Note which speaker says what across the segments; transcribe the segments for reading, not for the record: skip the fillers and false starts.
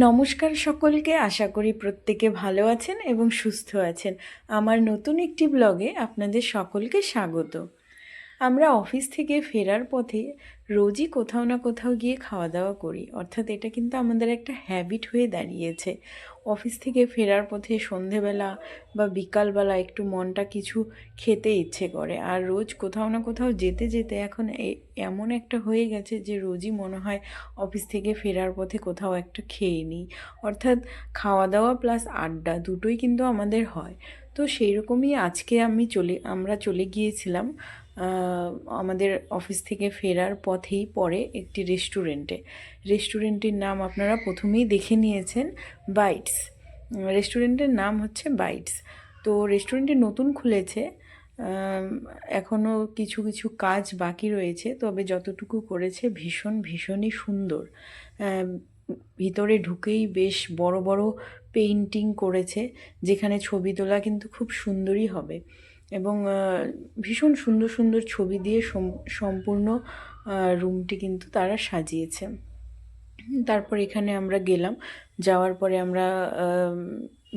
Speaker 1: নমস্কার সকলকে, আশা করি প্রত্যেকে ভালো আছেন এবং সুস্থ আছেন। আমার নতুন একটি ব্লগে আপনাদের সকলকে স্বাগত। আমরা অফিস থেকে ফেরার পথে রোজই কোথাও না কোথাও গিয়ে খাওয়া দাওয়া করি, অর্থাৎ এটা কিন্তু আমাদের একটা হ্যাবিট হয়ে দাঁড়িয়েছে। অফিস থেকে ফেরার পথে সন্ধেবেলা বা বিকালবেলা একটু মনটা কিছু খেতে ইচ্ছে করে, আর রোজ কোথাও না কোথাও যেতে যেতে এখন এমন একটা হয়ে গেছে যে রোজই মনে হয় অফিস থেকে ফেরার পথে কোথাও একটা খেয়ে নিই। অর্থাৎ খাওয়া দাওয়া প্লাস আড্ডা দুটোই কিন্তু আমাদের হয়। তো সেই রকমই আজকে আমরা চলে গিয়েছিলাম আমাদের অফিস থেকে ফেরার পথেই পড়ে একটি রেস্টুরেন্টের নাম আপনারা প্রথমেই দেখে নিয়েছেন, বাইটস। রেস্টুরেন্টের নাম হচ্ছে বাইটস। তো রেস্টুরেন্টটি নতুন খুলেছে, এখনও কিছু কিছু কাজ বাকি রয়েছে, তবে যতটুকু করেছে ভীষণই সুন্দর। ভিতরে ঢুকেই বেশ বড় বড় পেইন্টিং করেছে, যেখানে ছবি তোলা কিন্তু খুব সুন্দরই হবে এবং ভীষণ সুন্দর সুন্দর ছবি দিয়ে সম্পূর্ণ রুমটি কিন্তু তারা সাজিয়েছে। তারপর এখানে আমরা গেলাম, যাওয়ার পরে আমরা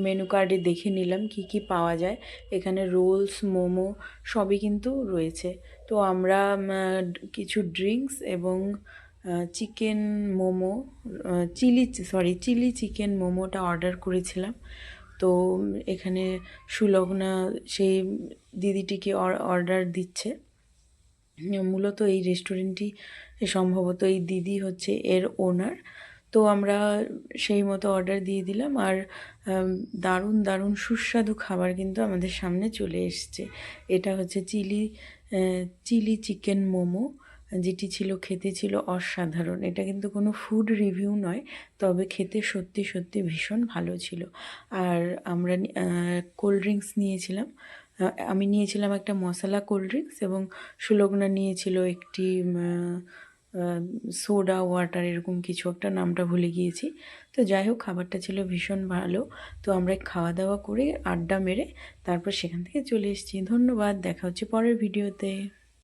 Speaker 1: মেনু কার্ডে দেখে নিলাম কি কি পাওয়া যায়। এখানে রোলস, মোমো সবই কিন্তু রয়েছে। তো আমরা কিছু ড্রিঙ্কস এবং চিকেন মোমো, চিলি চিকেন মোমোটা অর্ডার করেছিলাম। তো এখানে সুলগ্না সেই দিদিটিকে অর্ডার দিচ্ছে। মূলত এই রেস্টুরেন্টটি সম্ভবত এই দিদি হচ্ছে এর ওনার। তো আমরা সেই মতো অর্ডার দিয়ে দিলাম, আর দারুণ দারুণ সুস্বাদু খাবার কিন্তু আমাদের সামনে চলে এসছে। এটা হচ্ছে চিলি চিকেন মোমো, যেটি খেতে ছিল অসাধারণ। এটা কিন্তু কোনো ফুড রিভিউ নয়, তবে খেতে সত্যি সত্যি ভীষণ ভালো ছিল। আর আমরা কোল্ড ড্রিঙ্কস নিয়েছিলাম। আমি নিয়েছিলাম একটা মশলা কোল্ড ড্রিঙ্কস এবং সুলগ্না নিয়েছিল একটি সোডা ওয়াটার, এরকম কিছু একটা, নামটা ভুলে গিয়েছি। তো যাই হোক, খাবারটা ছিল ভীষণ ভালো। তো আমরা খাওয়া দাওয়া করে আড্ডা মেরে তারপর সেখান থেকে চলে এসেছি। ধন্যবাদ, দেখা হচ্ছে পরের ভিডিওতে।